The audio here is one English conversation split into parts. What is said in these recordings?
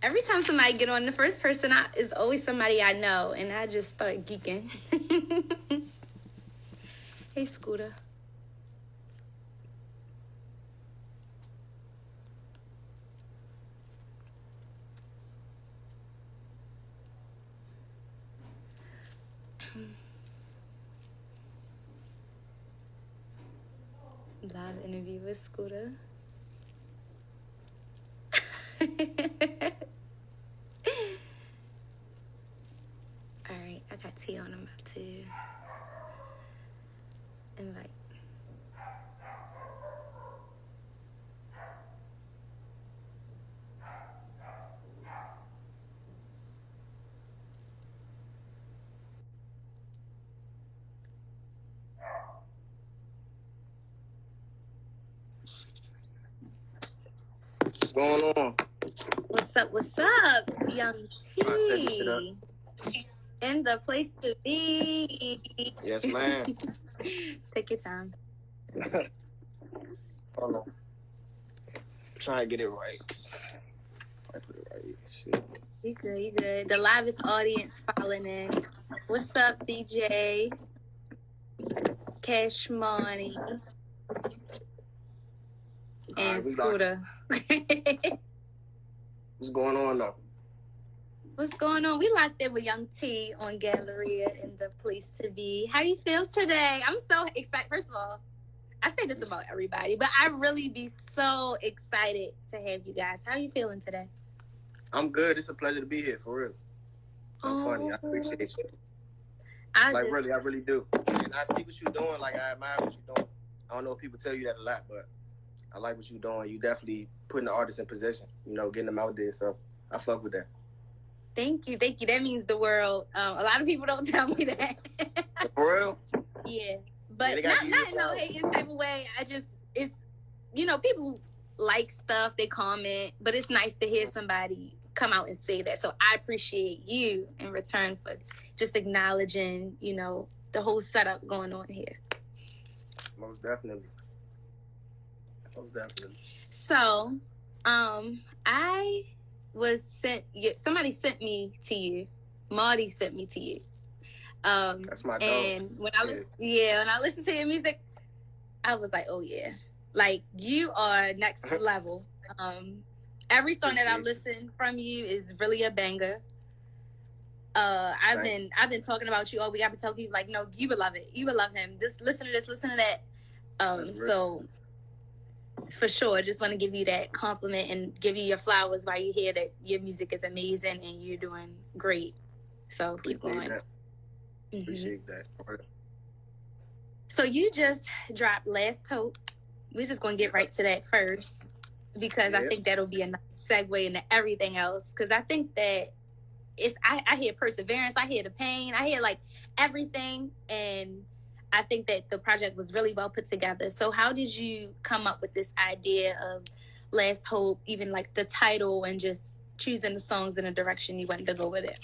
Every time somebody get on, the first person is always somebody I know, and I just start geeking. Hey, Scooter. Live interview with Scooter. All right, I got tea on. I'm about to invite. What's going on? What's up, Young T? In the place to be. Yes, ma'am. Take your time. Hold on. Try to get it right. I put it right. Shit. You good. The livest audience falling in. What's up, DJ? Cash Money. And Scooter. What's going on though? What's going on? We locked in with Young T on Galleria in the place to be. How you feel today? I'm so excited. First of all, I say this about everybody, but I really be so excited to have you guys. How are you feeling today? I'm good. It's a pleasure to be here, for real. So funny. I appreciate you. I really do. And I see what you're doing. Like, I admire what you're doing. I don't know if people tell you that a lot, but I like what you're doing. You definitely putting the artists in position, getting them out there. So I fuck with that. Thank you. That means the world. A lot of people don't tell me that. For real? Yeah. But not in no hating type of way. It's people like stuff, they comment, but it's nice to hear somebody come out and say that. So I appreciate you in return for just acknowledging, the whole setup going on here. Most definitely. So, somebody sent me to you. Marty sent me to you. That's my dog. And when I listened to your music, I was like, oh yeah. Like, you are next level. Every song that I've listened from you is really a banger. I've been talking about you all week. I've been telling people, like, no, you would love it. You would love him. Just listen to this, listen to that. So for sure, just want to give you that compliment and give you your flowers while you hear that your music is amazing and you're doing great. So keep going. Appreciate that. So you just dropped Last Hope. We're just going to get right to that first because I think that'll be a nice segue into everything else. Because I think that I hear perseverance, I hear the pain, I hear like everything, and I think that the project was really well put together. So how did you come up with this idea of Last Hope, even like the title and just choosing the songs in the direction you wanted to go with it?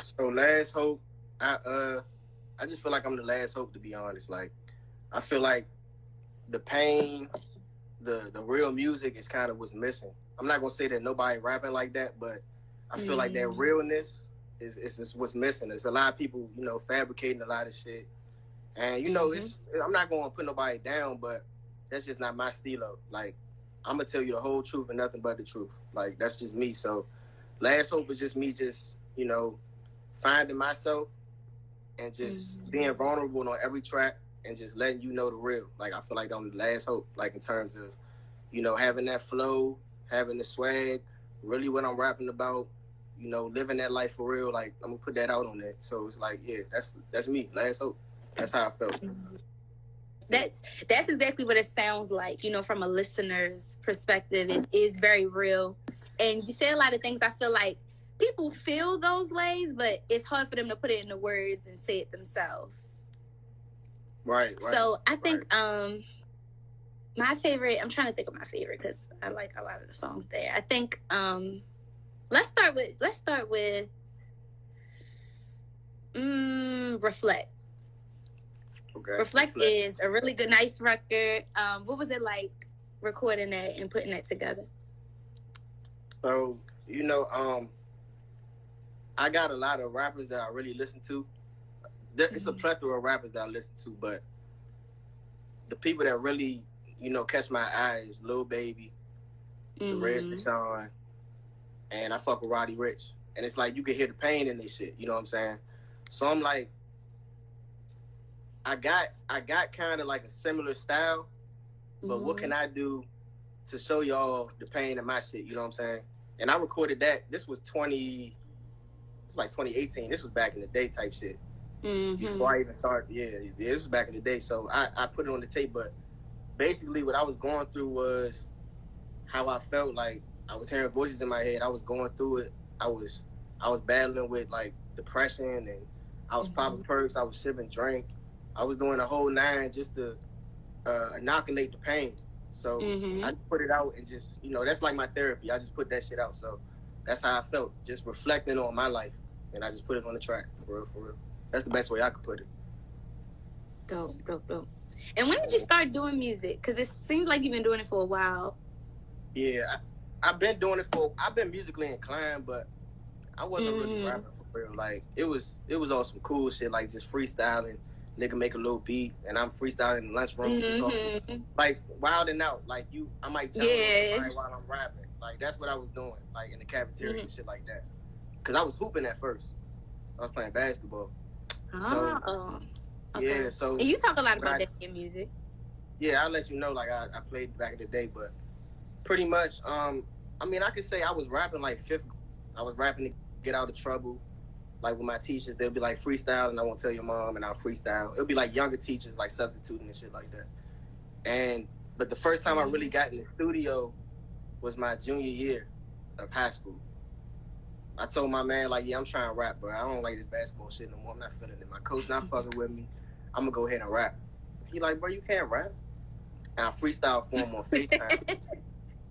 So Last Hope, I just feel like I'm the last hope, to be honest. Like, I feel like the pain, the real music is kind of what's missing. I'm not gonna say that nobody rapping like that, but I feel like that realness is what's missing. There's a lot of people, fabricating a lot of shit. And, I'm not going to put nobody down, but that's just not my stilo. Like, I'm going to tell you the whole truth and nothing but the truth. Like, that's just me. So, Last Hope is just me finding myself and just being vulnerable on every track and just letting you know the real. Like, I feel like I'm the last hope, like, in terms of, having that flow, having the swag, really what I'm rapping about, living that life for real. Like, I'm going to put that out on that. So, it's like, yeah, that's me, Last Hope. That's how I felt. That's exactly what it sounds like, from a listener's perspective. It is very real. And you say a lot of things I feel like people feel those ways, but it's hard for them to put it into words and say it themselves. Right. So I think my favorite, I'm trying to think of my favorite because I like a lot of the songs there. I think let's start with Reflect. Okay. Reflect is a really good, nice record. What was it like recording that and putting that together? So, You know, I got a lot of rappers that I really listen to. It's a plethora of rappers that I listen to, but the people that really, you know, catch my eyes, Lil Baby, the Red Deshaun, and I fuck with Roddy Ricch. And it's like you can hear the pain in this shit, you know what I'm saying? So I'm like, I got kind of like a similar style, but what can I do to show y'all the pain in my shit, you know what I'm saying? And I recorded that. This was 2018. This was back in the day type shit. Before I even started, this was back in the day. So I put it on the tape, but basically what I was going through was how I felt. Like I was hearing voices in my head. I was going through it. I was battling with like depression, and I was popping perks. I was sipping drink. I was doing a whole 9 just to inoculate the pain. So I put it out and just, you know, that's like my therapy. I just put that shit out. So that's how I felt, just reflecting on my life, and I just put it on the track, for real. That's the best way I could put it. Dope. And when did you start doing music? Because it seems like you've been doing it for a while. Yeah, I've been doing it I've been musically inclined, but I wasn't really rapping for real. Like, it was all some cool shit, like just freestyling. Nigga make a little beat, and I'm freestyling in the lunchroom. Like, wilding out. Like, I might jump on while I'm rapping. Like, that's what I was doing, like, in the cafeteria and shit like that. Because I was hooping at first. I was playing basketball. So, okay. Yeah, so... And you talk a lot about that in music. Yeah, I'll let you know, like, I played back in the day, but pretty much, I mean, I could say I was rapping, like, 5th. I was rapping to get out of trouble. Like, with my teachers, they'll be like, freestyle, and I won't tell your mom, and I'll freestyle. It'll be like younger teachers, like substituting and shit like that. But the first time I really got in the studio was my junior year of high school. I told my man, like, yeah, I'm trying to rap, bro. I don't like this basketball shit no more. I'm not feeling it. My coach not fucking with me. I'm going to go ahead and rap. He like, bro, you can't rap. And I freestyled for him on FaceTime.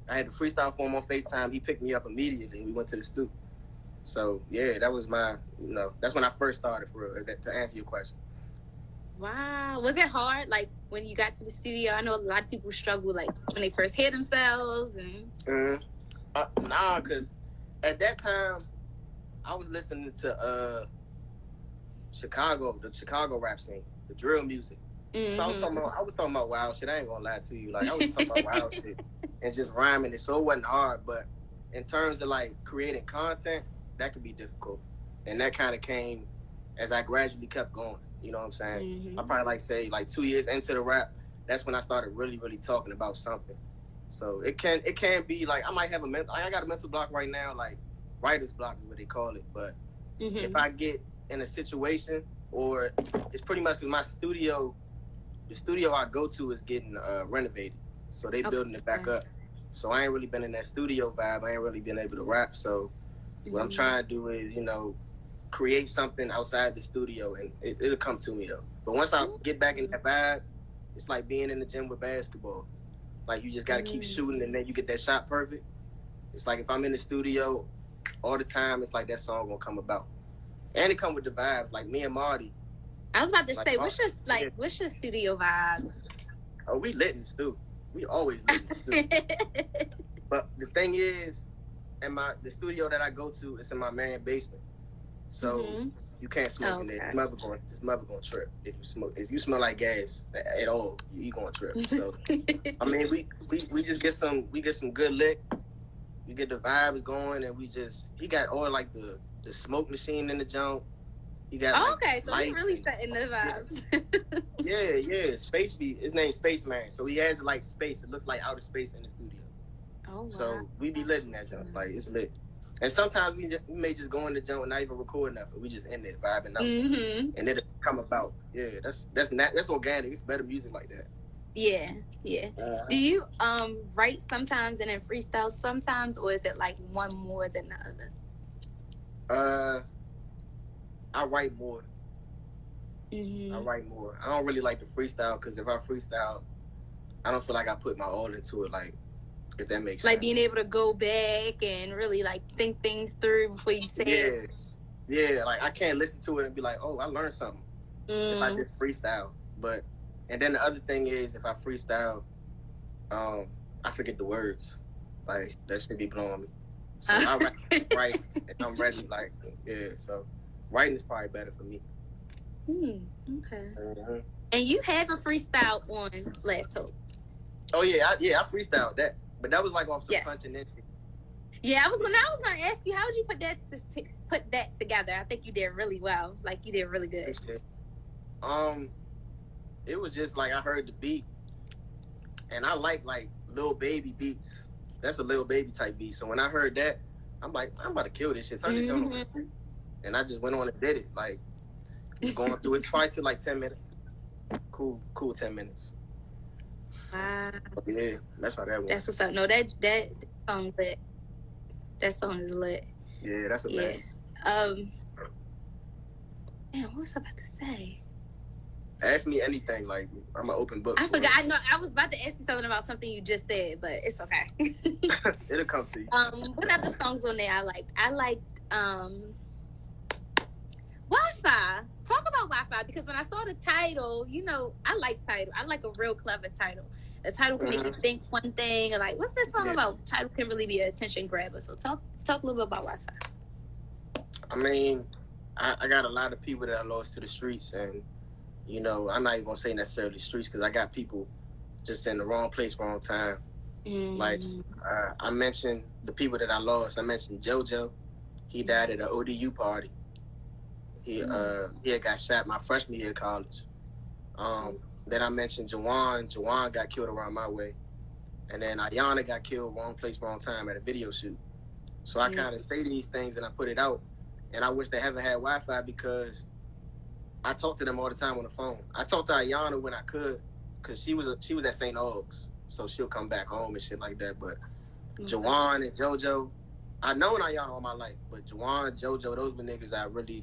I had to freestyle for him on FaceTime. He picked me up immediately, and we went to the studio. So, yeah, that was that's when I first started, for real, to answer your question. Wow. Was it hard, like, when you got to the studio? I know a lot of people struggle, like, when they first hear themselves. Nah, because at that time, I was listening to the Chicago rap scene, the drill music. So I was talking about wild shit. I ain't gonna lie to you. Like, I was talking about wild shit and just rhyming it. So it wasn't hard, but in terms of, like, creating content, that could be difficult. And that kind of came as I gradually kept going. You know what I'm saying? I probably, like, say, like, 2 years into the rap, that's when I started really, really talking about something. So it can be, like, I might have I got a mental block right now, like, writer's block is what they call it. But if I get in a situation, or it's pretty much because the studio I go to is getting renovated. So they building it back up. So I ain't really been in that studio vibe. I ain't really been able to rap. So what I'm trying to do is, you know, create something outside the studio, and it'll come to me, though. But once I get back in that vibe, it's like being in the gym with basketball. Like, you just got to keep shooting, and then you get that shot perfect. It's like if I'm in the studio all the time, it's like that song gonna come about. And it come with the vibe, like me and Marty. I was about to say, what's your studio vibe? Oh, we lit in the studio. We always lit in the studio. But the thing is, the studio that I go to is in my man's basement. So you can't smoke in there. It's never gonna trip if you smoke. If you smell like gas at all, you gonna trip. So I mean, we just get some good lick. We get the vibes going, and he got all, like, the smoke machine in the junk. He got so he really setting the vibes. Yeah. His name's Spaceman. So he has, like, space. It looks like outer space in the studio. Oh, wow. So we be lit in that junk. Like, it's lit. And sometimes we may just go in the junk and not even record nothing. We just in there vibing out, and it'll come about. Yeah, that's organic. It's better music like that. Yeah. Do you write sometimes and then freestyle sometimes, or is it like one more than the other? I write more. I write more. I don't really like to freestyle, because if I freestyle, I don't feel like I put my all into it. Like, if that makes sense. Like being able to go back and really, like, think things through before you say it. Yeah. Like, I can't listen to it and be like, oh, I learned something if I just freestyle. And then the other thing is, if I freestyle, I forget the words. Like, that should be blowing me. So I write and I'm ready. Like, yeah. So writing is probably better for me. Okay. And you have a freestyle on Last Hope. Oh yeah, I freestyled that, but that was like off some punching in shit. Yeah, I was gonna ask you, how would you put that together? I think you did really well. Like, you did really good. It was just like I heard the beat, and I like Lil Baby beats. That's a Lil Baby type beat. So when I heard that, I'm like, I'm about to kill this shit. Turn this on. And I just went on and did it. Like, going through it twice to like 10 minutes. Cool 10 minutes. Wow. Yeah, that's how that went. That's what's up. No, that song lit. That song is lit. Yeah, that's a bad. Damn, what was I about to say? Ask me anything. Like, I'm an open book. I forgot. I know I was about to ask you something about something you just said, but it's okay. It'll come to you. What other songs on there I liked? I liked Wi-Fi. Talk about Wi-Fi, because when I saw the title, you know, I like title. I like a real clever title. The title can make you think one thing, or like, what's that song about? Title can really be an attention grabber. So talk a little bit about Wi-Fi. I mean, I got a lot of people that I lost to the streets, and you know, I'm not even gonna say necessarily streets, because I got people just in the wrong place, wrong time. Like, I mentioned the people that I lost. I mentioned JoJo. He died at an ODU party. He had got shot my freshman year of college. Then I mentioned Jawan. Jawan got killed around my way. And then Ayana got killed wrong place, wrong time at a video shoot. So I kind of say these things and I put it out. And I wish they haven't had Wi-Fi, because I talk to them all the time on the phone. I talk to Ayana when I could, because she was at St. Aug's. So she'll come back home and shit like that. But Jawan and JoJo, I known Ayana all my life. But Jawan, JoJo, those were niggas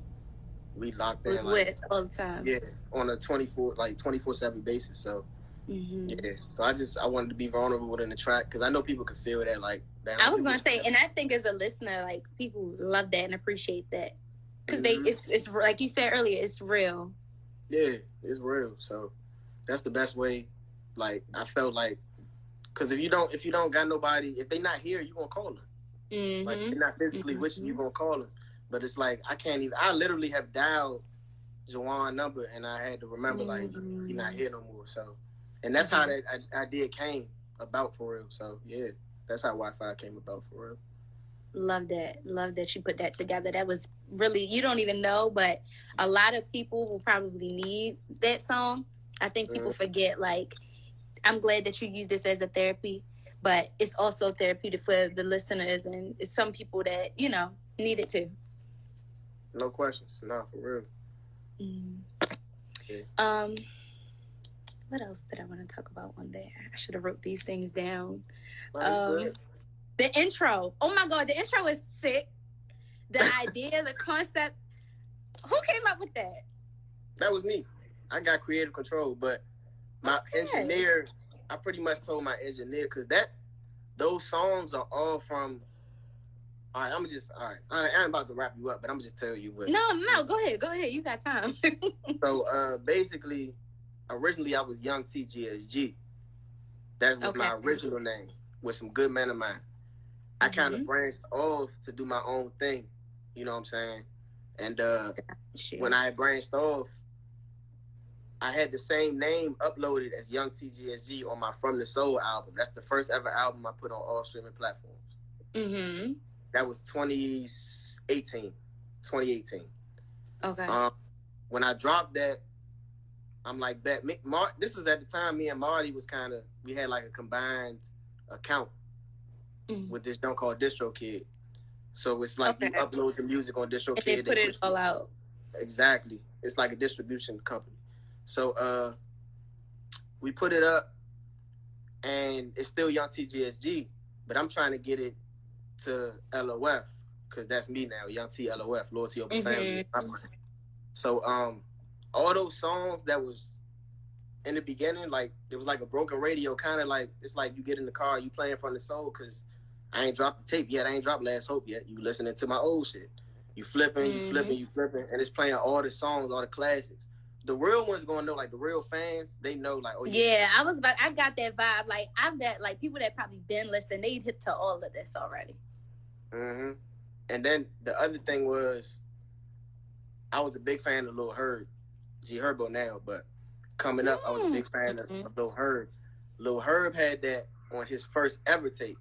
we locked in with all the time. Yeah, on a 24/7 basis. So yeah, so I wanted to be vulnerable in the track, because I know people could feel that. Like, I was gonna say, and I think as a listener, like, people love that and appreciate that, because it's like you said earlier, it's real. Yeah, it's real. So that's the best way. Like, I felt like, because if you don't got nobody, if they not here, you gonna call them. Like, if they're not physically with you, you gonna call them. But it's like, I literally have dialed Jawan's number, and I had to remember, like, you're not here no more. So, and that's how that idea came about, for real. So, yeah, that's how Wi-Fi came about, for real. Love that you put that together. That was really, you don't even know, but a lot of people will probably need that song. I think people forget, like, I'm glad that you use this as a therapy, but it's also therapeutic for the listeners, and it's some people that, you know, need it too. No questions. No, for real. Yeah. What else did I want to talk about on there? I should have wrote these things down. The intro. Oh my God, the intro is sick. The idea, the concept. Who came up with that? That was me. I got creative control, but my engineer, I pretty much told my engineer, because those songs are all from. All right, I'm about to wrap you up, but I'm just tell you what. No, go ahead. You got time. So, basically, originally I was Young TGSG. That was my original name, with some good men of mine. I kind of branched off to do my own thing, you know what I'm saying? And when I branched off, I had the same name uploaded as Young TGSG on my From the Soul album. That's the first ever album I put on all streaming platforms. That was 2018. Okay. When I dropped that, I'm like, this was at the time me and Marty we had like a combined account with this junk called DistroKid. So it's like you upload the music on DistroKid. And they put it all out. Exactly. It's like a distribution company. So we put it up, and it's still Young TGSG, but I'm trying to get it to LOF, because that's me now, Young T LOF, Loyalty Over Family. So all those songs that was in the beginning, like, it was like a broken radio, kind of like, it's like you get in the car, you playing From the Soul, because I ain't dropped the tape yet, I ain't dropped Last Hope yet. You listening to my old shit. You flipping, and it's playing all the songs, all the classics. The real ones gonna know, like, the real fans, they know, like, oh yeah. I got that vibe. Like, I bet, like, people that probably been listening, they hip to all of this already. Mm-hmm. And then the other thing was, I was a big fan of Lil Herb, G Herbo now, but coming up, I was a big fan of Lil Herb. Lil Herb had that on his first ever tape,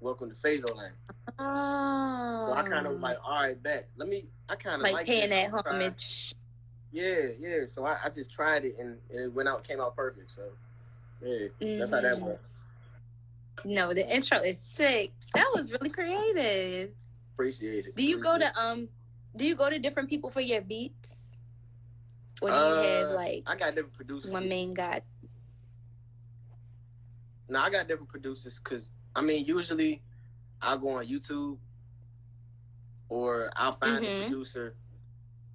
Welcome to Phasoland. Oh. So I kind of was like, all right, bet. I kind of like paying this. that homage. Yeah. So I just tried it and it came out perfect. So yeah, that's how that worked. No, the intro is sick. That was really creative. Appreciate it. Do you go to different people for your beats? Or do you have I got different producers. One main guy. No, I got different producers because usually I'll go on YouTube or I'll find a producer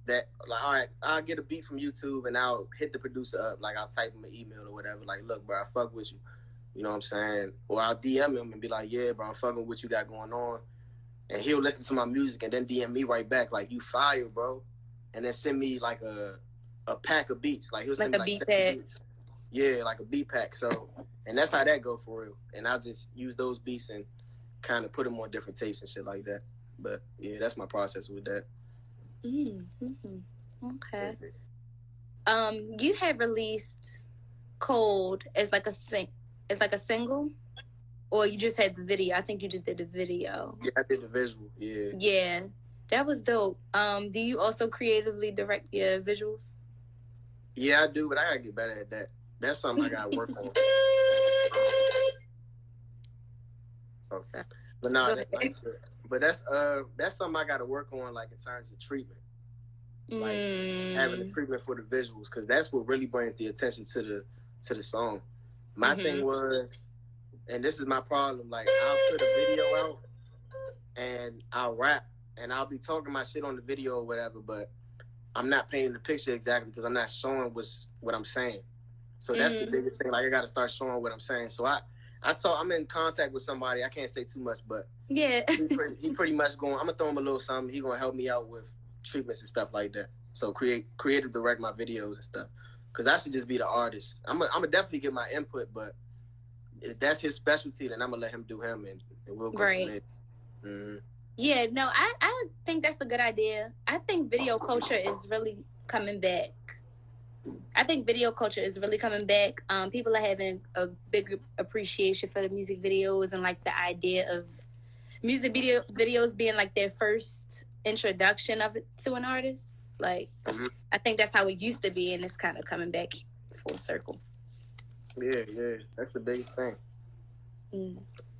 that all right, I'll get a beat from YouTube and I'll hit the producer up, I'll type him an email or whatever, look, bro, I fuck with you. You know what I'm saying? Or I'll DM him and be like, yeah, bro, I'm fucking with what you got going on. And he'll listen to my music and then DM me right back, you fire, bro. And then send me a pack of beats. He'll send me a beat 7 pack. beats. Yeah, a beat pack. So, and that's how that go for real. And I'll just use those beats and kind of put them on different tapes and shit like that. But yeah, that's my process with that. Okay. You had released Cold as a single, or you just had the video? I think you just did the video. Yeah, I did the visual. Yeah. Yeah, that was dope. Do you also creatively direct your visuals? Yeah, I do, but I gotta get better at that. That's something I gotta work on. But no, that's something I gotta work on, in terms of treatment, having the treatment for the visuals, because that's what really brings the attention to the song. My thing was, and this is my problem, I'll put a video out and I'll rap and I'll be talking my shit on the video or whatever, but I'm not painting the picture exactly because I'm not showing what I'm saying. So that's the biggest thing. I got to start showing what I'm saying. So I'm in contact with somebody. I can't say too much, but yeah, he pretty much going. I'm gonna throw him a little something. He gonna help me out with treatments and stuff like that. So creative direct my videos and stuff. Because I should just be the artist. I'm gonna definitely get my input, but if that's his specialty, then I'm gonna let him do him, and we'll go from there. Mm-hmm. Yeah, no, I think that's a good idea. I think video culture is really coming back. People are having a bigger appreciation for the music videos and the idea of music videos being their first introduction of it to an artist. I think that's how it used to be, and it's kind of coming back full circle. Yeah, that's the biggest thing.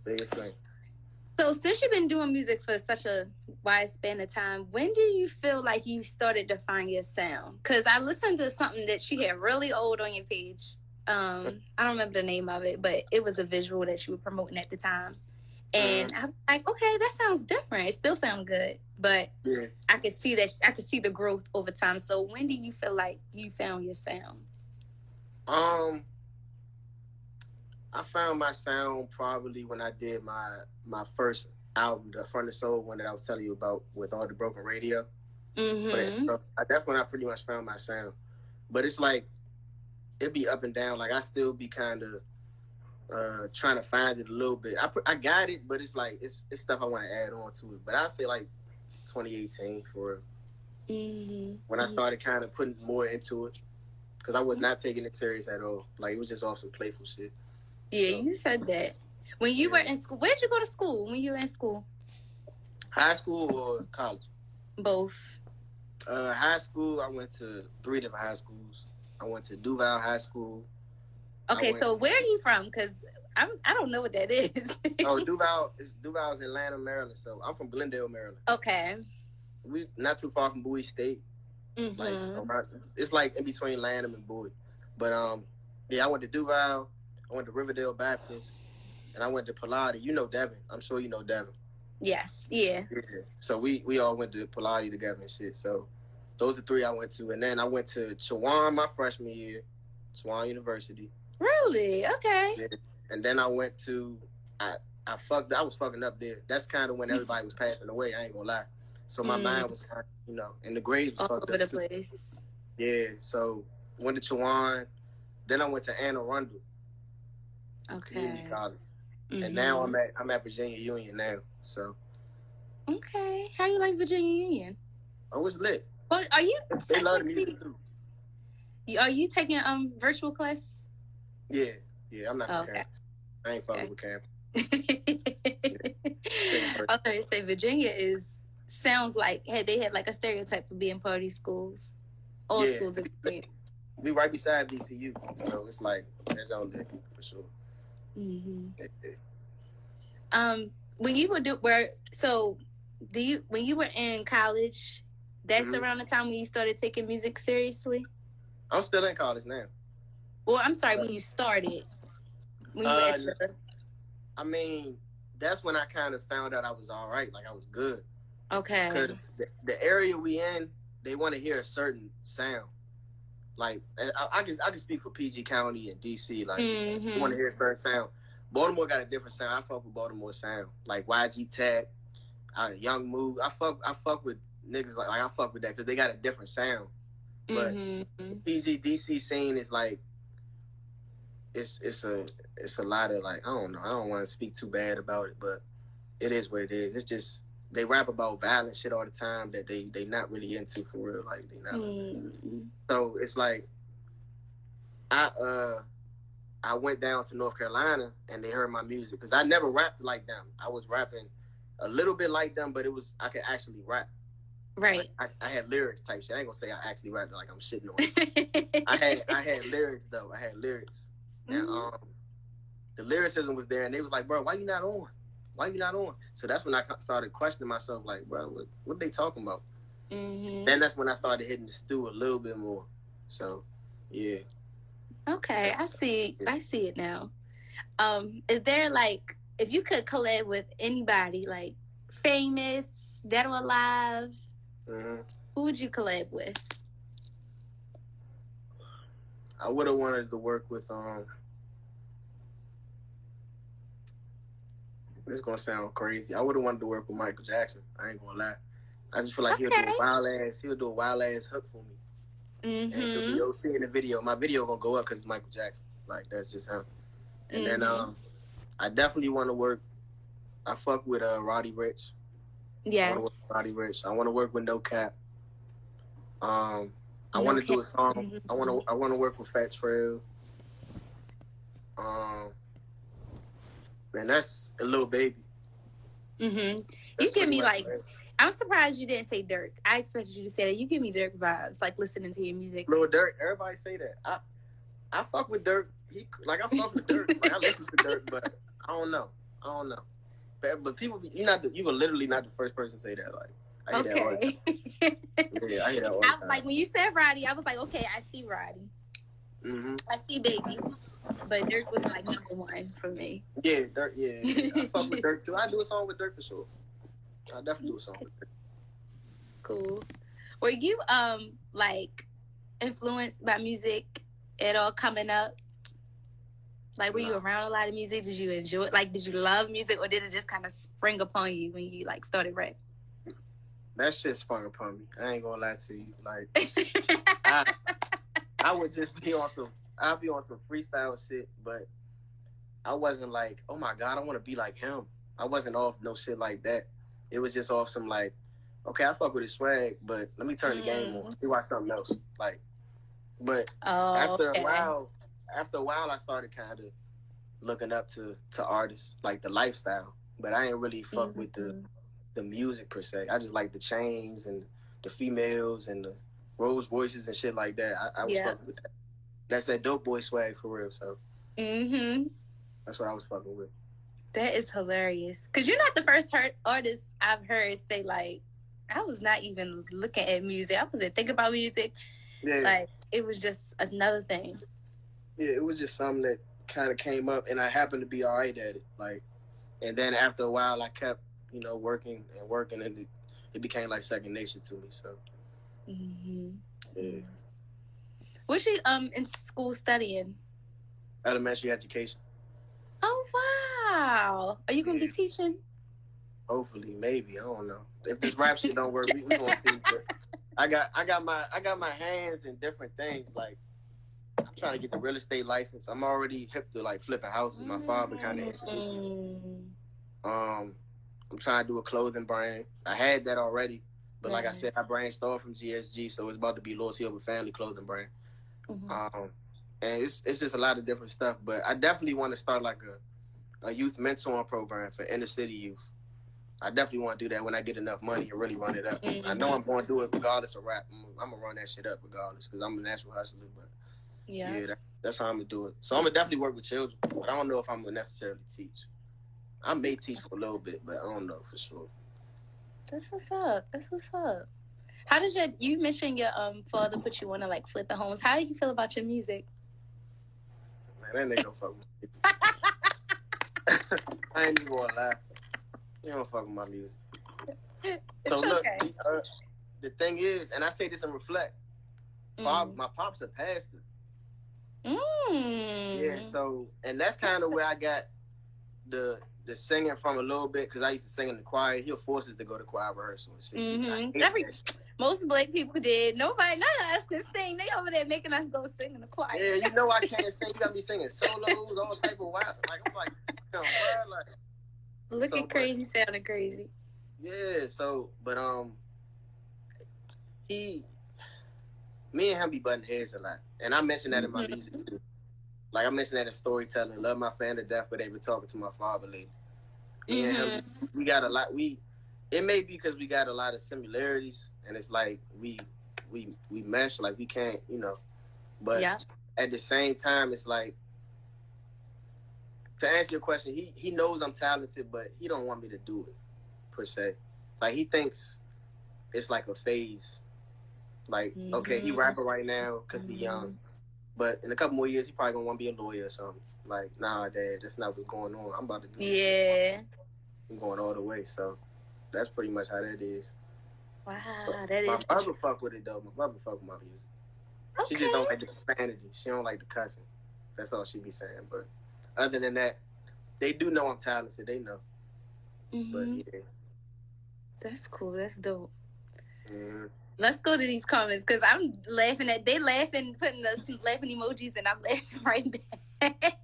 Biggest thing. So since you've been doing music for such a wide span of time, when do you feel like you started to find your sound? Because I listened to something that you had really old on your page. I don't remember the name of it, but it was a visual that you were promoting at the time. And I was like, okay, that sounds different. It still sounds good, but I could see the growth over time. So when do you feel like you found your sound? I found my sound probably when I did my first album, the Front of Soul one that I was telling you about with all the broken radio. That's when I pretty much found my sound. But it's it'd be up and down. I still be kind of trying to find it a little bit. I got it, but it's it's stuff I want to add on to it. But I'd say 2018 for when I started kind of putting more into it, because I was not taking it serious at all. It was just off some playful shit. Yeah, so, you said that. When you were in school, where'd you go to school when you were in school? High school or college? Both. High school, I went to 3 different high schools. I went to Duval High School. Okay, so where are you from? Because I don't know what that is. Duval's Atlanta, Maryland. So I'm from Glendale, Maryland. Okay. We not too far from Bowie State. It's in between Lanham and Bowie. But I went to Duval. I went to Riverdale Baptist, and I went to Palladi. You know Devin. I'm sure you know Devin. Yes. Yeah. So we all went to Palladi together and shit. So those are 3 I went to. And then I went to Chowan my freshman year, Chowan University. Really? Okay. Yeah. And then I went to, I was fucking up there. That's kind of when everybody was passing away, I ain't gonna lie. So my mind was kind of, and the grades was all fucked over up the too. place. Yeah, so went to Chowan. Then I went to Anne Arundel. Okay. Community college. And now I'm at Virginia Union now. So Okay. How you like Virginia Union? Oh, it's lit. Well, are you They love the music too. Are you taking virtual classes? Yeah. I'm not on campus. I ain't fucking with campus. I thought you say Virginia sounds like they had like a stereotype for being party schools. All schools are great. We right beside VCU, so it's like that's on there for sure. Mm-hmm. When you were when you were in college, that's around the time when you started taking music seriously? I'm still in college now. Well, I'm sorry, when you started. When you were I mean, that's when I kind of found out I was all right, like I was good. Okay. Because the area we in, they want to hear a certain sound. Like I can speak for PG County and DC. Like they want to hear a certain sound. Baltimore got a different sound. I fuck with Baltimore sound, like YG Tech, Young Moog. I fuck with niggas like I fuck with that because they got a different sound. But PG DC scene is like it's a lot of like I don't know. I don't want to speak too bad about it, but it is what it is. It's just they rap about violent shit all the time that they not really into for real. Like they not. So it's like I went down to North Carolina and they heard my music because I never rapped like them. I was rapping a little bit like them, but I could actually rap. Right. Like, I had lyrics type shit. I ain't gonna say I actually rapped like I'm shitting on it. I had lyrics though. I had lyrics. And the lyricism was there and they was like, bro, why you not on? Why you not on? So that's when I started questioning myself, like, bro, what they talking about? Then that's when I started hitting the stew a little bit more. So, yeah. Okay, I see it now. Is there like, if you could collab with anybody, like famous, dead or alive, who would you collab with? I would have wanted to work with this is gonna sound crazy. I would have wanted to work with Michael Jackson. I ain't gonna lie. I just feel like he'll do a wild ass hook for me. And he'll be OC in the video. My video gonna go up because it's Michael Jackson. Like that's just him. And then I definitely want to work. I fuck with Roddy Ricch. Yeah. I want to work with Roddy Ricch. I want to work with No Cap. I want to do a song. I want to work with Fat Trail. And that's a Lil Baby. You give me like, I'm surprised you didn't say Dirk. I expected you to say that. You give me Dirk vibes, like listening to your music. Lil Dirk, everybody say that. I fuck with Dirk. I fuck with Dirk. Like I listen to Dirk, but I don't know. But people, you were literally not the first person to say that. Like I hear that all the time. Yeah, I hear that all the time. Like when you said Roddy, I was like, okay, I see Roddy. I see Baby. But Dirk was like number one for me. Yeah, Dirk. Yeah. I fuck with Dirk too. I do a song with Dirk for sure. I definitely do a song with Dirk. Cool. Were you like influenced by music at all coming up? Like were you around a lot of music? Did you enjoy it? Like did you love music or did it just kind of spring upon you when you like started rap? That shit sprung upon me. I ain't gonna lie to you. Like I would just be on some freestyle shit, but I wasn't like, oh my God, I want to be like him. I wasn't off no shit like that. It was just off some like, okay, I fuck with his swag, but let me turn the game on. See why something else. Like, but after a while, I started kind of looking up to artists, like the lifestyle. But I ain't really fuck with the music per se. I just like the chains and the females and the Rolls Royces and shit like that. I was fucking with that. That's that dope boy swag for real. So that's what I was fucking with. That is hilarious. Because you're not the first artist I've heard say, like, I was not even looking at music. I wasn't thinking about music. Yeah. Like, it was just another thing. Yeah, it was just something that kind of came up, and I happened to be all right at it. Like, and then after a while, I kept, working, and it became like second nature to me. So, yeah. What's you in school studying? Elementary education. Oh wow! Are you gonna be teaching? Hopefully, maybe. I don't know. If this rap shit don't work, we gonna see. But I got my hands in different things. Like I'm trying to get the real estate license. I'm already hip to like flipping houses. My father kind of introduced me to. I'm trying to do a clothing brand. I had that already, but nice. Like I said, I branched off from GSG, so it's about to be Loyalty Over Family clothing brand. And it's just a lot of different stuff. But I definitely want to start like a youth mentoring program for inner city youth. I definitely want to do that when I get enough money and really run it up. I know I'm going to do it regardless of rap. I'm going to run that shit up regardless because I'm a natural hustler. But that's how I'm going to do it. So I'm going to definitely work with children, but I don't know if I'm going to necessarily teach. I may teach for a little bit, but I don't know for sure. That's what's up. How does you mentioned your father put you on to like flipping homes. How do you feel about your music? Man, that nigga don't fuck with me. I ain't even gonna lie. He don't fuck with my music. So look, the thing is, and I say this in Reflect, my pop's a pastor. Yeah, so, and that's kind of where I got the singing from a little bit, because I used to sing in the choir. He'll force us to go to choir rehearsal and shit. Most black people did. None of us can sing. They over there making us go sing in the choir. Yeah, you know I can't sing. You got me singing solos, all type of wild. Like, I'm like, damn, bro, like. Looking crazy, sounding crazy. Yeah, so, but me and him be butting heads a lot, and I mentioned that in my music too. Like I mentioned that in storytelling. Love my fan to death, but they been talking to my father lately. Me and him, we got a lot. It may be because we got a lot of similarities, and it's like we mesh, like we can't, But at the same time, it's like, to answer your question, he knows I'm talented, but he don't want me to do it per se. Like he thinks it's like a phase. Like, okay, he rapping right now because he young, but in a couple more years he probably gonna want to be a lawyer or something. Like, nah, Dad, that's not what's going on. I'm about to do this shit. I'm going all the way. So that's pretty much how that is. Wow, my mother fuck with it though. My mother fuck with my music. Okay. She just don't like the profanity. She don't like the cussing. That's all she be saying. But other than that, they do know I'm talented. They know. But yeah. That's cool. That's dope. Let's go to these comments because I'm laughing they laughing, putting the laughing emojis, and I'm laughing right back.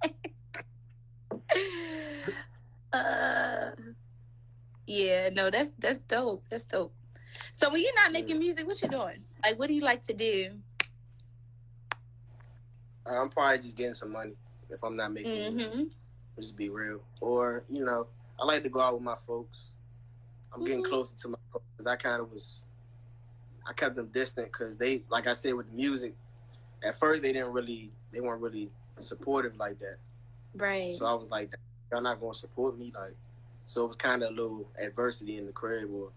Yeah, no, that's dope. That's dope. So when you're not making music, what you doing? Like, what do you like to do? I'm probably just getting some money if I'm not making music. Just be real. Or, I like to go out with my folks. I'm getting closer to my folks because I kept them distant because they, like I said, with the music, at first they weren't really supportive like that. Right. So I was like, y'all not going to support me? Like, so it was kind of a little adversity in the crib or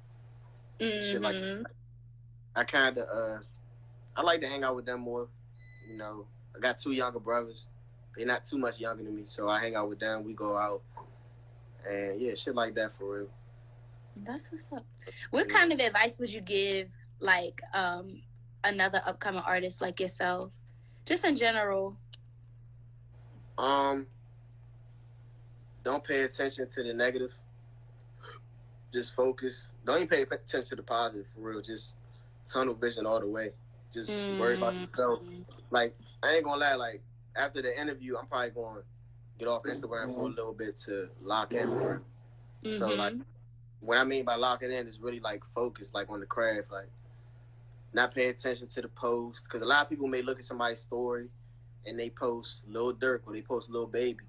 shit like that. I like to hang out with them more. I got 2 younger brothers. They're not too much younger than me, so I hang out with them. We go out. And, yeah, shit like that for real. That's what's up. What kind of advice would you give, like, another upcoming artist like yourself? Just in general. Don't pay attention to the negative. Just focus. Don't even pay attention to the positive, for real. Just tunnel vision all the way. Just worry about yourself. Like, I ain't gonna lie, like, after the interview, I'm probably going to get off Instagram for a little bit to lock in for real. So, like, what I mean by locking in is really, like, focus, like, on the craft. Like, not pay attention to the post. Because a lot of people may look at somebody's story and they post Lil Durk or they post Lil Baby.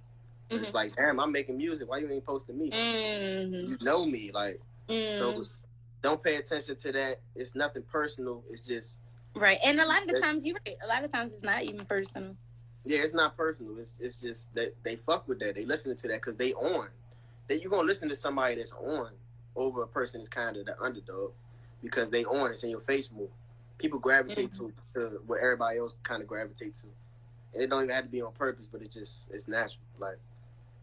It's like, damn, I'm making music. Why you ain't posting me? You know me. Like, so don't pay attention to that. It's nothing personal. It's just... Right. And a lot of the times, you're right. A lot of times it's not even personal. Yeah, it's not personal. It's just that they fuck with that. They listening to that because they on. That you're going to listen to somebody that's on over a person that's kind of the underdog because they on. It's in your face more. People gravitate to what everybody else kind of gravitate to. And it don't even have to be on purpose, but it's natural. Like,